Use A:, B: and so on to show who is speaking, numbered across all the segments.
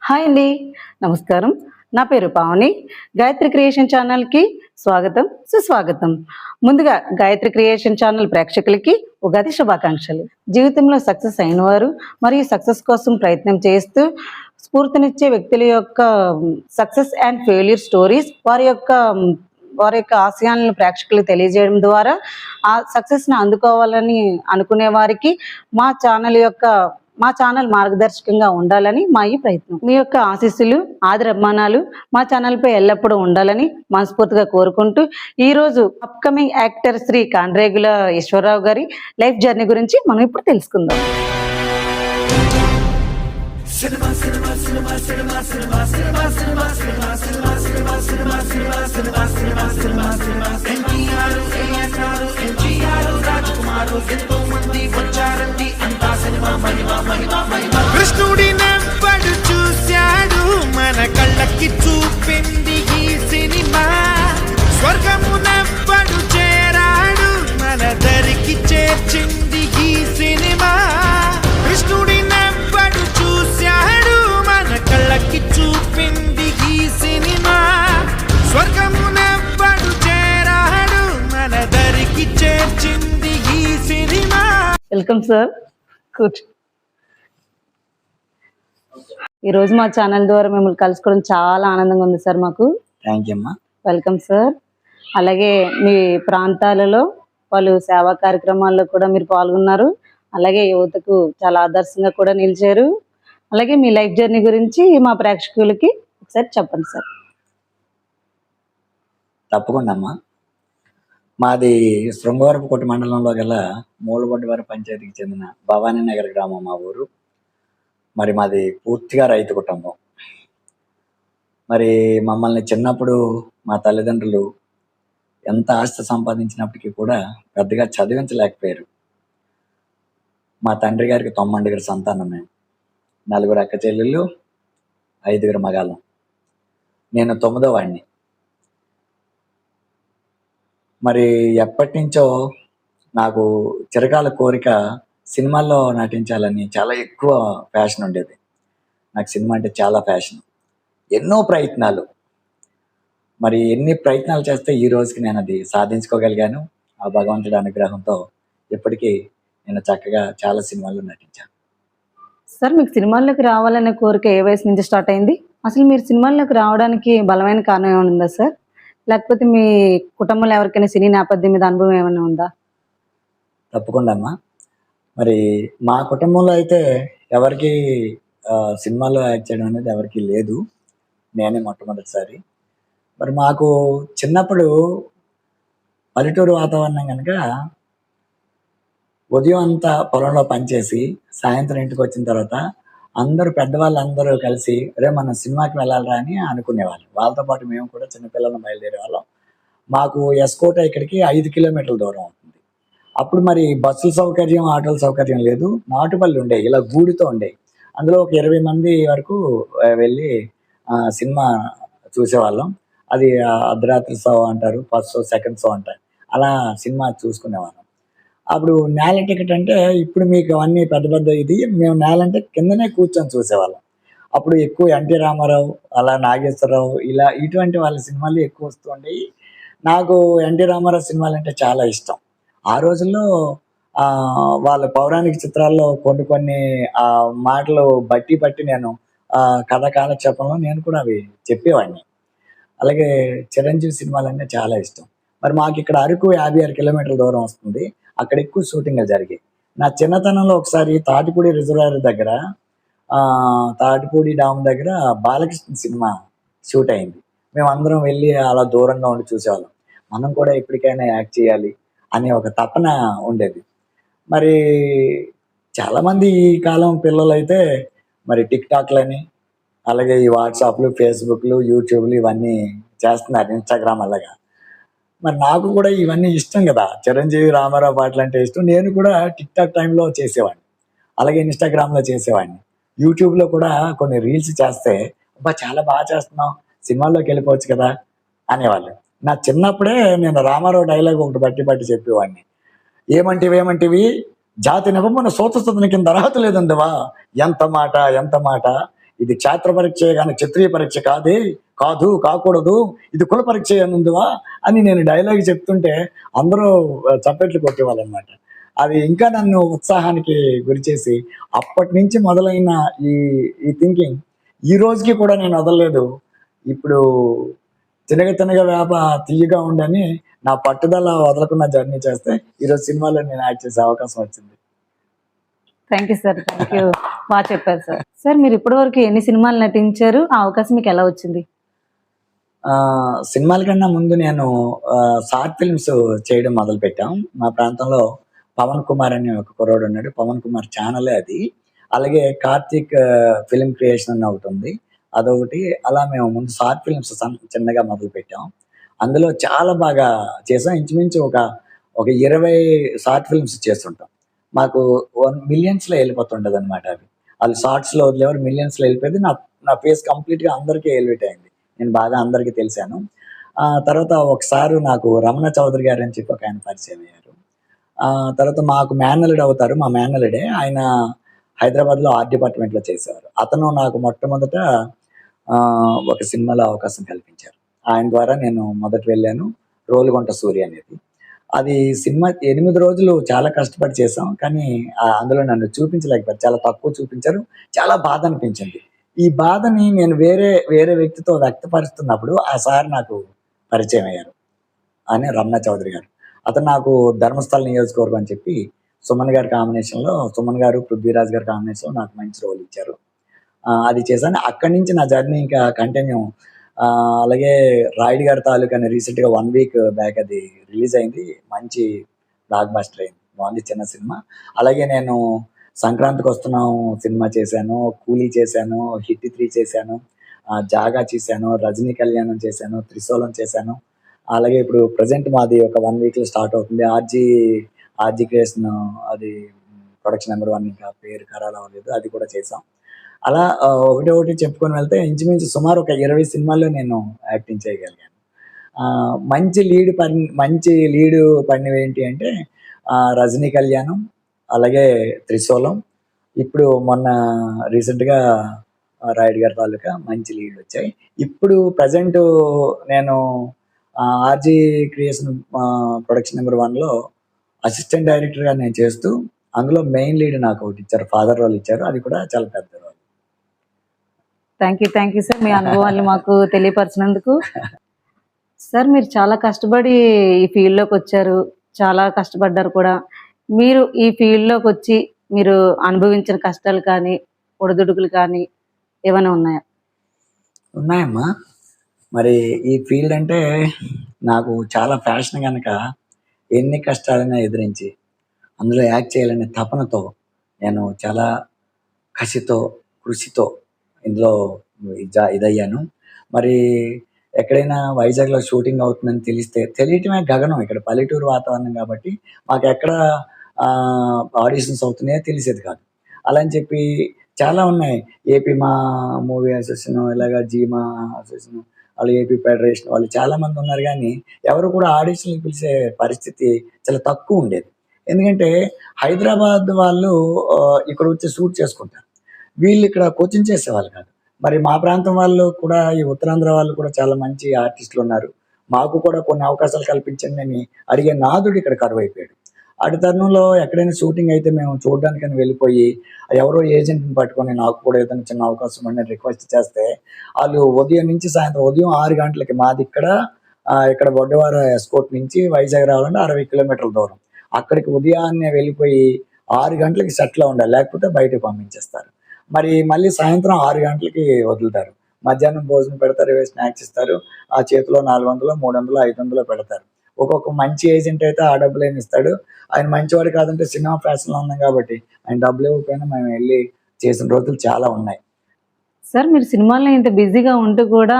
A: Hi అండి, నమస్కారం. నా పేరు పావని. గాయత్రి క్రియేషన్ ఛానల్కి స్వాగతం, సుస్వాగతం. ముందుగా గాయత్రి క్రియేషన్ ఛానల్ ప్రేక్షకులకి ఉగాది శుభాకాంక్షలు. జీవితంలో సక్సెస్ అయిన వారు మరియు సక్సెస్ కోసం ప్రయత్నం చేస్తూ స్ఫూర్తినిచ్చే వ్యక్తుల యొక్క సక్సెస్ అండ్ ఫెయిల్యూర్ స్టోరీస్, వారి యొక్క ఆశయాలను ప్రేక్షకులకు తెలియజేయడం ద్వారా ఆ సక్సెస్ని అందుకోవాలని అనుకునే వారికి మా ఛానల్ మార్గదర్శకంగా ఉండాలని మా ఈ ప్రయత్నం. మీ యొక్క ఆశీస్సులు, ఆదరాభిమానాలు మా ఛానల్పై ఎల్లప్పుడూ ఉండాలని మనస్ఫూర్తిగా కోరుకుంటూ ఈరోజు అప్కమింగ్ యాక్టర్ శ్రీ కాండ్రేగుల ఈశ్వరరావు గారి లైఫ్ జర్నీ గురించి మనం ఇప్పుడు తెలుసుకుందాం.
B: కృష్ణుడి నవ్వడు చూశాడు, మన కళ్ళకి చూపింది ఈ సినిమా. స్వర్గము నవ్వడు చేరాడు, మన దరికి చేర్చింది ఈ సినిమా. కృష్ణుడి నవ్వడు చూశాడు, మన కళ్ళకి చూపింది ఈ సినిమా. స్వర్గము నవ్వడు చేరాడు, మన దరికి చేర్చింది ఈ సినిమా.
A: Welcome sir. ఈరోజు మా ఛానల్ ద్వారా మిమ్మల్ని కలుసుకోవడం చాలా ఆనందంగా ఉంది సార్ మాకు.
C: థ్యాంక్ యూ అమ్మా.
A: Welcome sir. అలాగే మీ ప్రాంతాలలో పలు సేవా కార్యక్రమాల్లో కూడా మీరు పాల్గొన్నారు. అలాగే యువతకు చాలా ఆదర్శంగా కూడా నిలిచారు. అలాగే మీ లైఫ్ జర్నీ గురించి మా ప్రేక్షకులకి ఒకసారి చెప్పండి సార్.
C: తప్పకుండా అమ్మా. మాది శృంగవరపుకోట మండలంలో గల మూలబొడ్డివారి పంచాయతీకి చెందిన భవానీ నగర్ గ్రామం మా ఊరు. మరి మాది పూర్తిగా రైతు కుటుంబం. మరి మమ్మల్ని చిన్నప్పుడు మా తల్లిదండ్రులు ఎంత ఆస్తి సంపాదించినప్పటికీ కూడా పెద్దగా చదివించలేకపోయారు. మా తండ్రి గారికి 9 సంతానం. మేము 4 అక్క చెల్లెళ్ళు, 5 మగాళ్ళం. నేను 9వ వాడిని. మరి ఎప్పటి నుంచో నాకు చిరకాల కోరిక సినిమాల్లో నటించాలని చాలా ఎక్కువ ప్యాషన్ ఉండేది. నాకు సినిమా అంటే చాలా ప్యాషన్. ఎన్నో ప్రయత్నాలు, మరి ఎన్ని ప్రయత్నాలు చేస్తే ఈ రోజుకి నేను అది సాధించుకోగలిగాను. ఆ భగవంతుడి అనుగ్రహంతో ఇప్పటికీ నేను చక్కగా చాలా సినిమాల్లో నటించాను.
A: సార్, మీకు సినిమాల్లోకి రావాలనే కోరిక ఏ వయసు నుంచి స్టార్ట్ అయింది? అసలు మీరు సినిమాల్లోకి రావడానికి బలమైన కారణం ఏమైనా ఉందా సార్? లేకపోతే మీ కుటుంబంలో ఎవరికైనా సినీ నేపథ్యం మీద అనుభవం ఏమైనా ఉందా?
C: తప్పకుండా అమ్మా. మరి మా కుటుంబంలో అయితే ఎవరికి సినిమాలో యాక్ట్ చేయడం అనేది ఎవరికి లేదు. నేనే మొట్టమొదటిసారి. మరి మాకు చిన్నప్పుడు పల్లెటూరు వాతావరణం కనుక ఉదయం అంతా పొలంలో పనిచేసి సాయంత్రం ఇంటికి వచ్చిన తర్వాత అందరూ పెద్దవాళ్ళందరూ కలిసి మనం సినిమాకి వెళ్ళాలరా అని అనుకునేవాళ్ళు. వాళ్ళతో పాటు మేము కూడా చిన్నపిల్లలను బయలుదేరే వాళ్ళం. మాకు ఎస్కోట ఇక్కడికి 5 కిలోమీటర్ల దూరం అవుతుంది. అప్పుడు మరి బస్సుల సౌకర్యం, ఆటోల సౌకర్యం లేదు. నాటుపల్లి ఉండేవి, ఇలా గూడితో ఉండేవి. అందులో ఒక 20 మంది వరకు వెళ్ళి సినిమా చూసేవాళ్ళం. అది అర్ధరాత్రి షో అంటారు, ఫస్ట్ షో, సెకండ్ షో అంటారు. అలా సినిమా చూసుకునేవాళ్ళం. అప్పుడు నేల టికెట్ అంటే ఇప్పుడు మీకు అవన్నీ పెద్ద పెద్ద ఇది, మేము నేల అంటే కిందనే కూర్చొని చూసేవాళ్ళం. అప్పుడు ఎక్కువ ఎన్టీ రామారావు, అలా నాగేశ్వరరావు, ఇలా ఇటువంటి వాళ్ళ సినిమాలు ఎక్కువ వస్తూ ఉండేవి. నాకు ఎన్టీ రామారావు సినిమాలు అంటే చాలా ఇష్టం. ఆ రోజుల్లో వాళ్ళ పౌరాణిక చిత్రాల్లో కొన్ని మాటలు బట్టి నేను కథ కాలక్షేపంలో నేను కూడా అవి చెప్పేవాడిని. అలాగే చిరంజీవి సినిమాలు అంటే చాలా ఇష్టం. మరి మాకు ఇక్కడ అరకు 56 కిలోమీటర్ల దూరం వస్తుంది. అక్కడ ఎక్కువ షూటింగ్లు జరిగాయి. నా చిన్నతనంలో ఒకసారి తాటిపూడి రిజర్వాయర్ దగ్గర, తాటిపూడి డామ్ దగ్గర బాలకృష్ణ సినిమా షూట్ అయింది. మేము అందరం వెళ్ళి అలా దూరంగా ఉండి చూసేవాళ్ళం. మనం కూడా ఎప్పటికైనా యాక్ట్ చేయాలి అనే ఒక తపన ఉండేది. మరి చాలామంది ఈ కాలం పిల్లలు అయితే మరి టిక్ టాక్లని, అలాగే ఈ వాట్సాప్లు, ఫేస్బుక్లు, యూట్యూబ్లు ఇవన్నీ చేస్తున్నారు, ఇన్స్టాగ్రామ్ అలాగా. మరి నాకు కూడా ఇవన్నీ ఇష్టం కదా. చిరంజీవి, రామారావు పాటలు అంటే ఇష్టం. నేను కూడా టిక్ టాక్ టైంలో చేసేవాడిని, అలాగే ఇన్స్టాగ్రామ్లో చేసేవాడిని. యూట్యూబ్లో కూడా కొన్ని రీల్స్ చేస్తే అబ్బా చాలా బాగా చేస్తున్నావు, సినిమాల్లోకి వెళ్ళిపోవచ్చు కదా అనేవాళ్ళు. నా చిన్నప్పుడే నేను రామారావు డైలాగ్ ఒకటి బట్టి చెప్పేవాడిని. ఏమంటివి జాతి నిబంధన సోతస్థుని కింద అర్హత లేదండివా, ఎంత మాట ఇది క్షేత్ర పరీక్ష కానీ క్షత్రియ పరీక్ష కాకూడదు, ఇది కుల పరీక్ష అనుందివా అని నేను డైలాగ్ చెప్తుంటే అందరూ చప్పట్లు కొట్టేవాళ్ళు అనమాట. అది ఇంకా నన్ను ఉత్సాహానికి గురి చేసి అప్పటి నుంచి మొదలైన ఈ ఈ థింకింగ్ ఈ రోజుకి కూడా నేను వదలలేదు. ఇప్పుడు తినగ తీయగా ఉండని నా పట్టుదల వదలకుండా జర్నీ చేస్తే ఈరోజు సినిమాలో నేను యాక్ట్ చేసే అవకాశం వచ్చింది.
A: Thank you sir, thank you, బాగా చెప్పారు సార్. సార్ మీరు ఇప్పటివరకు ఎన్ని సినిమాలు నటించారు, ఆ అవకాశం మీకు ఎలా వచ్చింది?
C: సినిమాల కన్నా ముందు నేను షార్ట్ ఫిల్మ్స్ చేయడం మొదలు పెట్టాం. మా ప్రాంతంలో పవన్ కుమార్ అని ఒక కుర్రాడు ఉన్నాడు, పవన్ కుమార్ ఛానలే అది. అలాగే కార్తీక్ ఫిల్మ్ క్రియేషన్ అని ఒకటి ఉంది, అదొకటి. అలా మేము ముందు షార్ట్ ఫిల్మ్స్ చిన్నగా మొదలు పెట్టాం. అందులో చాలా బాగా చేసాం. ఇంచుమించు ఒక 20 షార్ట్ ఫిల్మ్స్ చేస్తుంటాం. మాకు 1 మిలియన్స్లో వెళ్ళిపోతుంటది అనమాట. అవి వాళ్ళు షార్ట్స్లో వదిలేవారు, మిలియన్స్లో వెళ్ళిపోయింది. నా ఫేస్ కంప్లీట్గా అందరికీ ఎలివేట్ అయింది, నేను బాగా అందరికీ తెలిసాను. తర్వాత ఒకసారి నాకు రమణ చౌదరి గారు అని చెప్పి ఒక ఆయన పరిచయం అయ్యారు. తర్వాత మాకు మేనల్లుడు అవుతారు, మా మేనల్లుడే ఆయన హైదరాబాద్లో ఆర్ట్ డిపార్ట్మెంట్లో చేసేవారు. అతను నాకు మొట్టమొదట ఒక సినిమాలో అవకాశం కల్పించారు. ఆయన ద్వారా నేను మొదట వెళ్ళాను, రోలుగొంట సూర్య అనేది. అది సినిమా 8 రోజులు చాలా కష్టపడి చేసాం, కానీ అందులో నన్ను చూపించలేకపోయారు, చాలా తక్కువ చూపించారు. చాలా బాధ అనిపించింది. ఈ బాధని నేను వేరే వ్యక్తితో వ్యక్తపరుస్తున్నప్పుడు ఆ సార్ నాకు పరిచయం అయ్యారు, అని రమణ చౌదరి గారు. అతను నాకు ధర్మస్థల నియోజకవర్గం అని చెప్పి సుమన్ గారి కాంబినేషన్లో, సుమన్ గారు పృథ్వీరాజ్ గారి కాంబినేషన్లో నాకు మంచి రోల్ ఇచ్చారు. అది చేశాను. అక్కడి నుంచి నా జర్నీ ఇంకా కంటిన్యూ. అలాగే రాయుడు గారి తాలూకా అని రీసెంట్గా 1 వీక్ బ్యాక్ అది రిలీజ్ అయింది, మంచి బ్లాక్ బస్టర్ అయింది, బాగుంది, చిన్న సినిమా. అలాగే నేను సంక్రాంతికి వస్తున్నాం సినిమా చేశాను, కూలీ చేశాను, హిట్ 3 చేశాను, జాగా చేశాను, రజనీ కళ్యాణం చేశాను, త్రిశూలం చేశాను. అలాగే ఇప్పుడు ప్రజెంట్ మాది ఒక 1 వీక్లో స్టార్ట్ అవుతుంది ఆర్జీ క్రియేషన్, అది ప్రొడక్షన్ నెంబర్ 1, ఇంకా పేరు ఖరారు అవ్వలేదు, అది కూడా చేసాం. అలా ఒకటి చెప్పుకొని వెళ్తే ఇంచుమించు సుమారు ఒక 20 సినిమాల్లో నేను యాక్టింగ్ చేయగలిగాను. మంచి లీడ్ పడినవి ఏంటి అంటే రజనీ కళ్యాణం, అలాగే త్రిశూలం, ఇప్పుడు మొన్న రీసెంట్గా రాయుడు గారి తాలూకా మంచి లీడ్ వచ్చాయి. ఇప్పుడు ప్రజెంట్ నేను ఆర్జీ క్రియేషన్ ప్రొడక్షన్ నెంబర్ 1లో అసిస్టెంట్ డైరెక్టర్గా నేను చేస్తూ, అందులో మెయిన్ లీడ్ నాకు ఒకటి ఇచ్చారు, ఫాదర్ రోల్ ఇచ్చారు, అది కూడా చాలా పెద్ద రోల్.
A: థ్యాంక్ యూ సార్, మీ అనుభవాన్ని మాకు తెలియపరిచినందుకు. సార్ మీరు చాలా కష్టపడి ఈ ఫీల్డ్లోకి వచ్చారు, చాలా కష్టపడ్డారు కూడా. మీరు ఈ ఫీల్డ్లోకి వచ్చి మీరు అనుభవించిన కష్టాలు కానీ ఒడిదుడుకులు కానీ ఏమైనా ఉన్నాయా?
C: ఉన్నాయమ్మా. మరి ఈ ఫీల్డ్ అంటే నాకు చాలా ఫ్యాషన్ కనుక ఎన్ని కష్టాలైనా ఎదిరించి అందులో యాక్ట్ చేయాలనే తపనతో నేను చాలా కసితో, కృషితో ఇందులో ఇదయ్యాను. మరి ఎక్కడైనా వైజాగ్లో షూటింగ్ అవుతుందని తెలియటమే గగనం. ఇక్కడ పల్లెటూరు వాతావరణం కాబట్టి మాకు ఎక్కడ ఆడిషన్స్ అవుతున్నాయో తెలిసేది కాదు. అలా అని చెప్పి చాలా ఉన్నాయి. ఏపీ మా మూవీ అసోసియేషన్, ఇలాగా జీమా అసోసియేషన్, వాళ్ళు ఏపీ ఫెడరేషన్ వాళ్ళు చాలామంది ఉన్నారు, కానీ ఎవరు కూడా ఆడిషన్లు పిలిచే పరిస్థితి చాలా తక్కువ ఉండేది. ఎందుకంటే హైదరాబాద్ వాళ్ళు ఇక్కడ వచ్చి షూట్ చేసుకుంటారు, వీళ్ళు ఇక్కడ కోచింగ్ చేసేవాళ్ళు కాదు. మరి మా ప్రాంతం వాళ్ళు కూడా, ఈ ఉత్తరాంధ్ర వాళ్ళు కూడా చాలా మంచి ఆర్టిస్టులు ఉన్నారు, మాకు కూడా కొన్ని అవకాశాలు కల్పించండి అని అడిగే నాదుడు ఇక్కడ కరువైపోయాడు. అటు తరుణంలో ఎక్కడైనా షూటింగ్ అయితే మేము చూడడానికని వెళ్ళిపోయి ఎవరో ఏజెంట్ని పట్టుకొని నాకు కూడా ఏదైనా చిన్న అవకాశం అని రిక్వెస్ట్ చేస్తే వాళ్ళు ఉదయం నుంచి సాయంత్రం 6 గంటలకి, మాది ఇక్కడ బొడ్డవార ఎస్కోట్ నుంచి వైజాగ్ రావాలంటే 60 కిలోమీటర్ల దూరం, అక్కడికి ఉదయాన్నే వెళ్ళిపోయి 6 గంటలకి సెట్లో ఉండాలి, లేకపోతే బయటకు పంపించేస్తారు. మరి మళ్ళీ సాయంత్రం 6 గంటలకి వదులుతారు. మధ్యాహ్నం భోజనం పెడతారు, స్నాక్స్ ఇస్తారు, ఆ చేతిలో 400, 300, 500 పెడతారు. ఒక్కొక్క మంచి ఏజెంట్ అయితే ఆ డబ్బులు ఏమి ఇస్తాడు, ఆయన మంచివాడు కాదంటే సినిమా ఫ్యాషన్లో ఉన్నాం కాబట్టి ఆయన డబ్బులు ఇవ్వకపోయినా మేము వెళ్ళి చేసిన రోజులు చాలా ఉన్నాయి.
A: సార్ మీరు సినిమాల్లో ఇంత బిజీగా ఉంటూ కూడా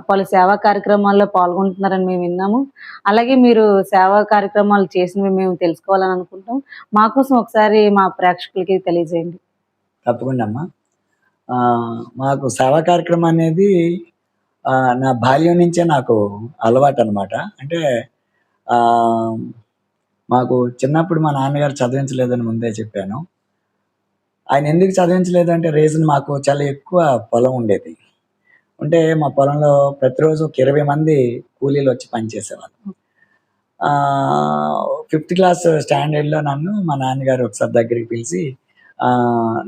A: పలు సేవా కార్యక్రమాల్లో పాల్గొంటున్నారని మేము విన్నాము. అలాగే మీరు సేవా కార్యక్రమాలు చేసినవి మేము తెలుసుకోవాలని అనుకుంటాం. మా కోసం ఒకసారి మా ప్రేక్షకులకి తెలియజేయండి.
C: తప్పకుండా అమ్మా. మాకు సేవా కార్యక్రమం అనేది నా బాల్యం నుంచే నాకు అలవాటు అనమాట. అంటే మాకు చిన్నప్పుడు మా నాన్నగారు చదివించలేదని ముందే చెప్పాను. ఆయన ఎందుకు చదివించలేదంటే రీజన్, మాకు చాలా ఎక్కువ పొలం ఉండేది. ఉంటే మా పొలంలో ప్రతిరోజు ఒక 20 మంది కూలీలు వచ్చి పనిచేసేవాళ్ళు. ఫిఫ్త్ క్లాస్ స్టాండర్డ్‌లో నన్ను మా నాన్నగారు ఒకసారి దగ్గరికి పిలిచి,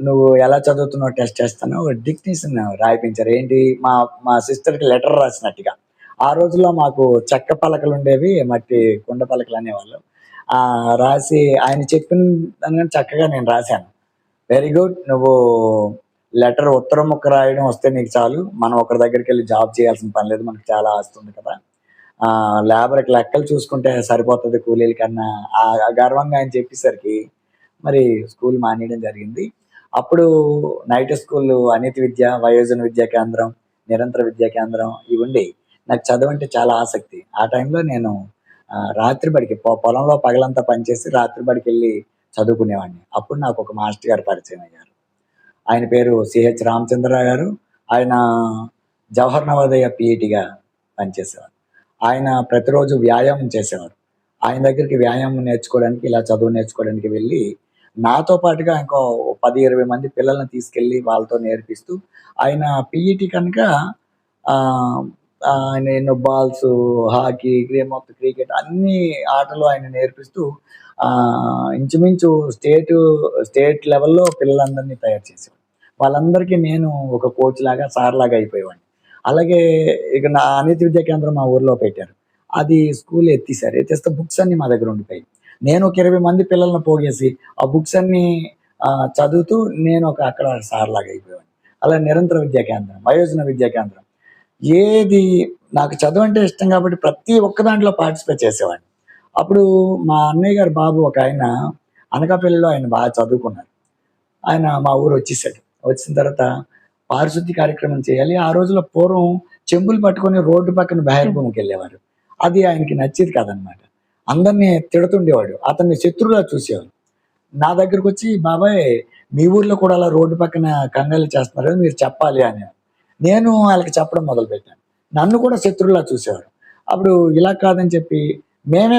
C: "నువ్వు ఎలా చదువుతున్నావో టెస్ట్ చేస్తాను." డిక్టేషన్ రాయిపించారు. ఏంటి, మా మా సిస్టర్‌కి లెటర్ రాసినట్టుగా. ఆ రోజుల్లో మాకు చెక్క పలకలుండేవి, మట్టి కుండ పలకలనేవాళ్ళు. రాసి ఆయన చెప్పిన దాన్ని చక్కగా నేను రాశాను. Very good. నువ్వు లెటర్ ఉత్తరం ముక్క రాయడం వస్తే నీకు చాలు. మనం ఒకరి దగ్గరికెళ్ళి జాబ్ చేయాల్సిన పని లేదు. మనకు చాలా ఆస్తి ఉంది కదా! లేబర్‌కి లెక్కలు చూసుకుంటే సరిపోతది కూలీల కన్నా. గర్వంగా ఆయన చెప్పేసరికి మరి స్కూల్ మానేయడం జరిగింది. అప్పుడు నైట్ స్కూలు, అనితి విద్య, వయోజన విద్యా కేంద్రం, నిరంతర విద్యా కేంద్రం ఇవుండేయి. నాకు చదువంటే చాలా ఆసక్తి. ఆ టైంలో నేను రాత్రి బడికి పొలంలో పగలంతా పనిచేసి రాత్రి బడికెళ్ళి చదువుకునేవాడిని. అప్పుడు నాకొక మాస్టర్ గారు పరిచయం అయ్యారు. ఆయన పేరు సిహెచ్ రామచంద్రరావు గారు. ఆయన జవహర్ నవోదయ పీఈటీగా పనిచేసేవారు. ఆయన ప్రతిరోజు వ్యాయామం చేసేవారు. ఆయన దగ్గరికి వ్యాయామం నేర్చుకోవడానికి, ఇలా చదువు నేర్చుకోవడానికి వెళ్ళి, నాతో పాటుగా ఇంకో 10, 20 మంది పిల్లల్ని తీసుకెళ్ళి వాళ్ళతో నేర్పిస్తూ, ఆయన పీఈటీ కనుక ఆయన ఎన్నో బాల్సు, హాకీ, మొత్తం క్రికెట్ అన్ని ఆటలు ఆయన నేర్పిస్తూ ఇంచుమించు స్టేట్ లెవెల్‌లో పిల్లలందరినీ తయారు చేసేవాడు. వాళ్ళందరికీ నేను ఒక కోచ్ లాగా, సార్ లాగా అయిపోయేవాడిని. అలాగే ఇక నా అనితి విద్యా కేంద్రం మా ఊర్లో పెట్టారు. అది స్కూల్ ఎత్తేసారు. ఎత్తేస్తే బుక్స్ అన్నీ మా దగ్గర ఉండిపోయాయి. నేను ఒక 20 మంది పిల్లల్ని పోగేసి ఆ బుక్స్ అన్నీ చదువుతూ నేను అక్కడ సార్ లాగా అయిపోయేవాడిని. అలా నిరంతర విద్యా కేంద్రం, వయోజన విద్యా కేంద్రం, ఏది నాకు చదువంటే ఇష్టం కాబట్టి ప్రతి ఒక్క దాంట్లో పార్టిసిపేట్ చేసేవాడిని. అప్పుడు మా అన్నయ్య గారి బాబు ఒకాయన అనకాపల్లిలో ఆయన బాగా చదువుకున్నారు. ఆయన మా ఊరు వచ్చేసాడు. వచ్చిన తర్వాత పారిశుద్ధ్య కార్యక్రమం చేయాలి. ఆ రోజుల్లో పూర్వం చెంబులు పట్టుకొని రోడ్డు పక్కన బహిర్భూమికెళ్ళేవారు. అది ఆయనకి నచ్చేది కాదనమాట. అందరిని తిడుతుండేవాడు. అతన్ని శత్రువులా చూసేవారు. నా దగ్గరకొచ్చి, "బాబాయ్, మీ ఊర్లో కూడా అలా రోడ్డు పక్కన కంగాలి చేస్తున్నారు కదా, మీరు చెప్పాలి" అని. నేను వాళ్ళకి చెప్పడం మొదలుపెట్టాను. నన్ను కూడా శత్రువులా చూసేవారు. అప్పుడు ఇలా కాదని చెప్పి మేమే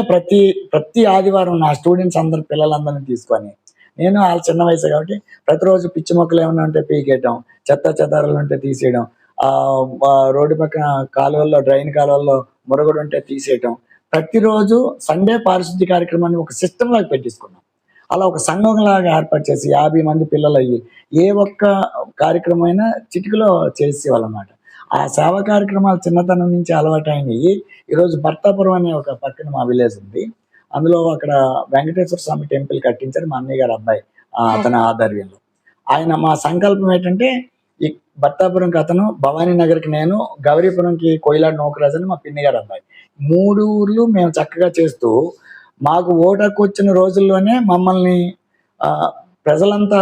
C: ప్రతి ఆదివారం నా స్టూడెంట్స్ పిల్లలందరిని తీసుకొని, నేను వాళ్ళ చిన్న వయసే కాబట్టి ప్రతిరోజు పిచ్చి మొక్కలు ఏమన్నా ఉంటే పీకేయటం, చెత్త చెదారాలు ఉంటే తీసేయడం, రోడ్డు పక్కన కాలువల్లో, డ్రైన్ కాలువల్లో మురుగుడు ఉంటే తీసేయటం. ప్రతిరోజు సండే పారిశుద్ధ్య కార్యక్రమాన్ని ఒక సిస్టమ్ లాగా పెట్టేసుకున్నాం. అలా ఒక సంఘంలాగా ఏర్పాటు చేసి 50 మంది పిల్లలయ్యి ఏ ఒక్క కార్యక్రమం అయినా చిటికలో చేసేవాళ్ళనమాట. ఆ సేవా కార్యక్రమాలు చిన్నతనం నుంచి అలవాటైనయి. ఈరోజు భర్తాపురం అనే ఒక పక్కన మా విలేజ్ ఉంది. అందులో అక్కడ వెంకటేశ్వర స్వామి టెంపుల్ కట్టించారు మా అన్నయ్య గారి అబ్బాయి, అతని ఆధ్వర్యంలో. ఆయన మా సంకల్పం ఏంటంటే, ఈ భర్తాపురంకి అతను, భవానీ నగర్‌కి నేను, గౌరీపురంకి కోయిలాడి నోకరాజు అని మా పిన్ని గారి అబ్బాయి. 3 ఊర్లు మేము చక్కగా చేస్తూ, మాకు ఓటు హక్కు వచ్చిన రోజుల్లోనే మమ్మల్ని ప్రజలంతా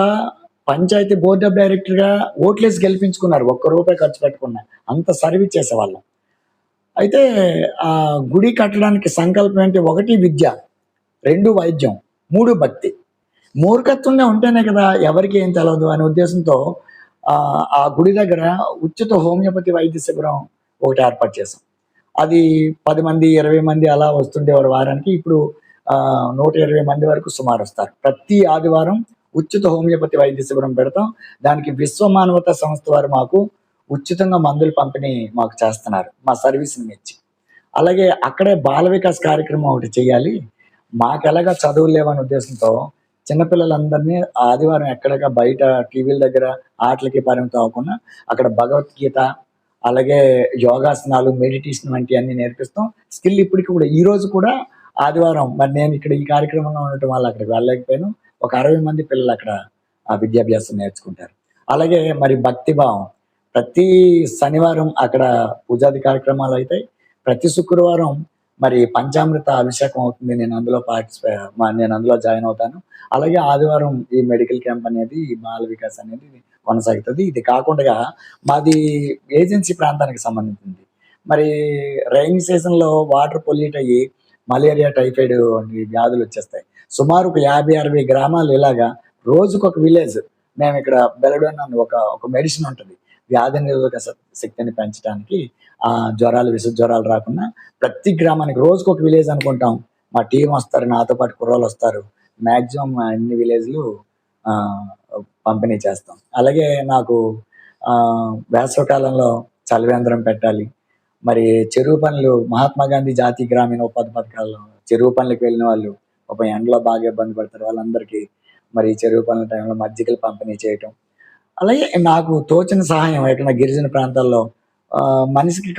C: పంచాయతీ బోర్డ్ ఆఫ్ డైరెక్టర్‌గా ఓట్లేసి గెలిపించుకున్నారు. ఒక్క రూపాయి ఖర్చు పెట్టకుండా. అంత సర్వీస్ చేసేవాళ్ళం. అయితే గుడి కట్టడానికి సంకల్పం ఏంటి? 1 విద్య, 2 వైద్యం, 3 భక్తి. మూర్ఖత్వంగా ఉంటేనే కదా ఎవరికి ఏం తెలవదు అనే ఉద్దేశంతో ఆ గుడి దగ్గర ఉచిత హోమియోపతి వైద్య శిబిరం ఒకటి ఏర్పాటు చేసాం. అది 10 మంది, 20 మంది అలా వస్తుండేవారు వారానికి. ఇప్పుడు 120 మంది వరకు సుమారు వస్తారు. ప్రతి ఆదివారం ఉచిత హోమియోపతి వైద్య శిబిరం పెడతాం. దానికి విశ్వ మానవతా సంస్థ వారు మాకు ఉచితంగా మందులు పంపిణీ మాకు చేస్తున్నారు, మా సర్వీస్‌ని మెచ్చి. అలాగే అక్కడే బాల వికాస్ కార్యక్రమం ఒకటి చేయాలి. మాకెలాగా చదువులు లేవనే ఉద్దేశంతో చిన్నపిల్లలందరినీ ఆదివారం ఎక్కడగా బయట టీవీల దగ్గర ఆటలకి పరిమితం అవ్వకుండా అక్కడ భగవద్గీత, అలాగే యోగాసనాలు, మెడిటేషన్ వంటివన్నీ నేర్పిస్తాం. స్కిల్ ఇప్పటికి కూడా, ఈ రోజు కూడా ఆదివారం మరి నేను ఇక్కడ ఈ కార్యక్రమంలో ఉండటం వల్ల అక్కడికి వెళ్ళలేకపోయాను. ఒక 60 మంది పిల్లలు అక్కడ ఆ విద్యాభ్యాసం నేర్చుకుంటారు. అలాగే మరి భక్తిభావం, ప్రతి శనివారం అక్కడ పూజాది కార్యక్రమాలు అవుతాయి. ప్రతి శుక్రవారం మరి పంచామృత అభిషేకం అవుతుంది. నేను అందులో జాయిన్ అవుతాను. అలాగే ఆదివారం ఈ మెడికల్ క్యాంప్ అనేది, ఈ బాల వికాస్ అనేది కొనసాగుతుంది. ఇది కాకుండా మాది ఏజెన్సీ ప్రాంతానికి సంబంధించింది. మరి రైన్ సీజన్‌లో వాటర్ పొల్యూట్ అయ్యి మలేరియా, టైఫాయిడ్ వంటి వ్యాధులు వచ్చేస్తాయి. సుమారు ఒక 50, 60 గ్రామాలు ఇలాగా రోజుకొక విలేజ్. మేము ఇక్కడ బెలడోన్ అని ఒక మెడిసిన్ ఉంటుంది. వ్యాధి నిరోధక శక్తిని పెంచడానికి, జ్వరాలు, విష జ్వరాలు రాకుండా ప్రతి గ్రామానికి రోజుకొక విలేజ్ అనుకుంటాం. మా టీం వస్తారు, నాతో పాటు కుర్రోళ్ళు వస్తారు. మాక్సిమం అన్ని విలేజ్‌లు పంపిణీ చేస్తాం. అలాగే నాకు వేసవికాలంలో చలివేంద్రం పెట్టాలి. మరి చెరువు పనులు మహాత్మా గాంధీ జాతీయ గ్రామీణ ఉపాధి పథకాల్లో చెరువు పనులకు వెళ్ళిన వాళ్ళు పాపం ఎండలో బాగా ఇబ్బంది పడతారు. వాళ్ళందరికీ మరి చెరువు పనుల టైంలో మజ్జిగలు పంపిణీ చేయటం. అలాగే నాకు తోచిన సహాయం ఎక్కడ గిరిజన ప్రాంతాల్లో మనిషికి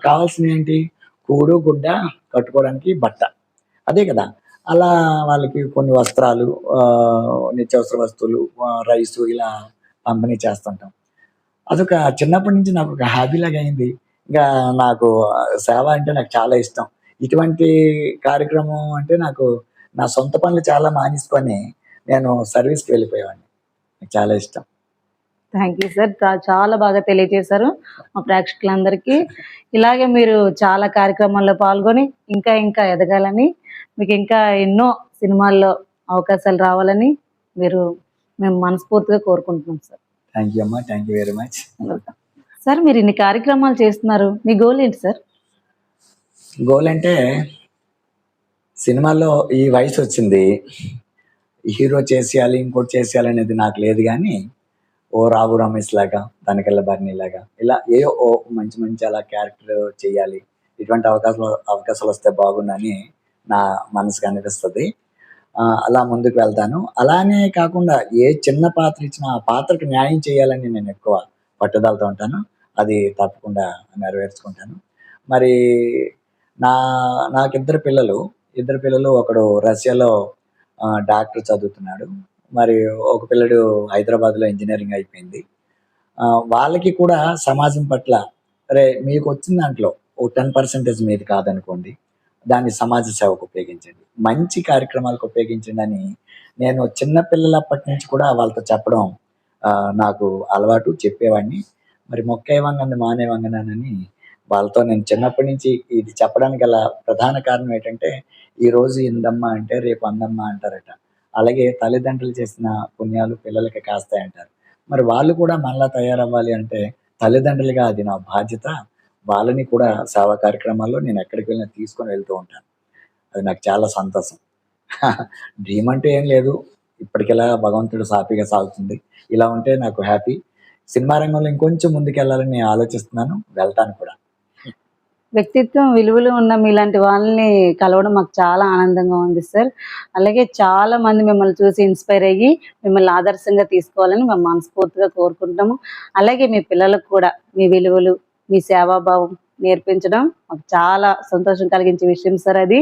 C: కావాల్సింది ఏంటి? కూడు, గుడ్డ, కట్టుకోవడానికి బట్ట. అదే కదా! అలా వాళ్ళకి కొన్ని వస్త్రాలు, నిత్యావసర వస్తువులు, రైసు ఇలా పంపిణీ చేస్తుంటాం. అదొక చిన్నప్పటి నుంచి నాకు ఒక హాబీ లాగా అయింది. ఇంకా నాకు సేవ అంటే నాకు చాలా ఇష్టం. ఇటువంటి కార్యక్రమం అంటే నాకు నా సొంత పనులు చాలా మానేసుకొని నేను సర్వీస్‌కి వెళ్ళిపోయేవాడిని. నాకు చాలా ఇష్టం.
A: Thank you sir. చాలా బాగా తెలియజేశారు మా ప్రేక్షకులందరికీ. ఇలాగే మీరు చాలా కార్యక్రమాల్లో పాల్గొని ఇంకా ఇంకా ఎదగాలని, మీకు ఇంకా ఎన్నో సినిమాల్లో అవకాశాలు రావాలని మేము మనస్ఫూర్తిగా కోరుకుంటున్నాం సార్.
C: థ్యాంక్ యూ అమ్మా. Thank you very much.
A: Sir మీరు ఇన్ని కార్యక్రమాలు చేస్తున్నారు, మీ గోల్ ఏంటి సార్?
C: గోల్ అంటే సినిమాలో ఈ వయసు వచ్చింది, హీరో చేసేయాలి, ఇంకోటి చేసేయాలి అనేది నాకు లేదు. కానీ ఓ రావు రమేష్ లాగా, తనకెళ్ళ బర్నీ లాగా ఇలా ఓ మంచి మంచి అలా క్యారెక్టర్ చేయాలి, ఇటువంటి అవకాశాలు వస్తే బాగుండని నా మనసుకు అనిపిస్తుంది. అలా ముందుకు వెళ్తాను. అలానే కాకుండా ఏ చిన్న పాత్ర ఇచ్చినా ఆ పాత్రకు న్యాయం చేయాలని నేను ఎక్కువ పట్టుదలతో ఉంటాను. అది తప్పకుండా నెరవేర్చుకుంటాను. మరి నాకు ఇద్దరు పిల్లలు, ఒకడు రష్యాలో డాక్టర్ చదువుతున్నాడు. మరి ఒక పిల్లడు హైదరాబాద్లో ఇంజనీరింగ్ అయిపోయింది. వాళ్ళకి కూడా సమాజం పట్ల మీకు వచ్చిన దాంట్లో ఓ 10% మీది కాదనుకోండి, దాన్ని సమాజ సేవకు ఉపయోగించండి, మంచి కార్యక్రమాలకు ఉపయోగించండి అని నేను చిన్న పిల్లలప్పటి నుంచి కూడా వాళ్ళతో చెప్పడం నాకు అలవాటు, చెప్పేవాడిని. మరి మొక్కే వంగంది మానే వంగనానని వాళ్ళతో నేను చిన్నప్పటి నుంచి ఇది చెప్పడానికి గల ప్రధాన కారణం ఏంటంటే, ఈరోజు ఇందమ్మ అంటే రేపు అందమ్మ అంటారట. అలాగే తల్లిదండ్రులు చేసిన పుణ్యాలు పిల్లలకి కాస్తాయంటారు. మరి వాళ్ళు కూడా మళ్ళా తయారవ్వాలి అంటే తల్లిదండ్రులుగా అది నా బాధ్యత. వాళ్ళని కూడా సేవా కార్యక్రమాల్లో నేను ఎక్కడికి వెళ్ళినా తీసుకొని వెళ్తూ ఉంటాను. అది నాకు చాలా సంతోషం. డ్రీమ్ అంటే ఏం లేదు, ఇప్పటికెలా భగవంతుడు సాఫీగా సాగుతుంది. ఇలా ఉంటే నాకు హ్యాపీ. సినిమా రంగంలో ఇంకొంచెం ముందుకెళ్ళాలని నేను ఆలోచిస్తున్నాను, వెళ్తాను కూడా.
A: వ్యక్తిత్వం, విలువలు ఉన్న మీలాంటి వాళ్ళని కలవడం మాకు చాలా ఆనందంగా ఉంది సార్. అలాగే చాలా మంది మిమ్మల్ని చూసి ఇన్స్పైర్ అయ్యి మిమ్మల్ని ఆదర్శంగా తీసుకోవాలని మేము మనస్ఫూర్తిగా కోరుకుంటాము. అలాగే మీ పిల్లలకు కూడా మీ విలువలు, మీ సేవాభావం నేర్పించడం మాకు చాలా సంతోషం కలిగించే విషయం సార్ అది.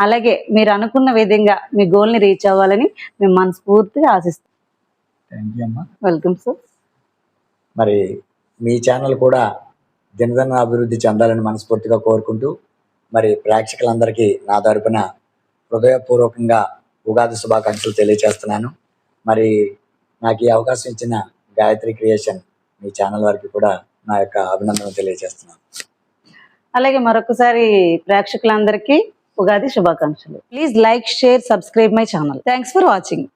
A: అలాగే మీరు అనుకున్న విధంగా మీ గోల్ని రీచ్ అవ్వాలని మేము మనస్ఫూర్తిగా ఆశిస్తాం.
C: థ్యాంక్ యూ అమ్మా.
A: Welcome sir.
C: మరి మీ ఛానల్ కూడా దినదిన అభివృద్ధి చెందాలని మనస్ఫూర్తిగా కోరుకుంటూ, మరి ప్రేక్షకులందరికీ నా తరపున హృదయపూర్వకంగా ఉగాది శుభాకాంక్షలు తెలియజేస్తున్నాను. మరి నాకు ఈ అవకాశం ఇచ్చిన గాయత్రి క్రియేషన్ మీ ఛానల్ వారికి కూడా నా యొక్క అభినందనలు తెలియజేస్తున్నాను.
A: అలాగే మరొకసారి ప్రేక్షకులందరికీ ఉగాది శుభాకాంక్షలు. Please like, share, subscribe my channel. Thanks for watching.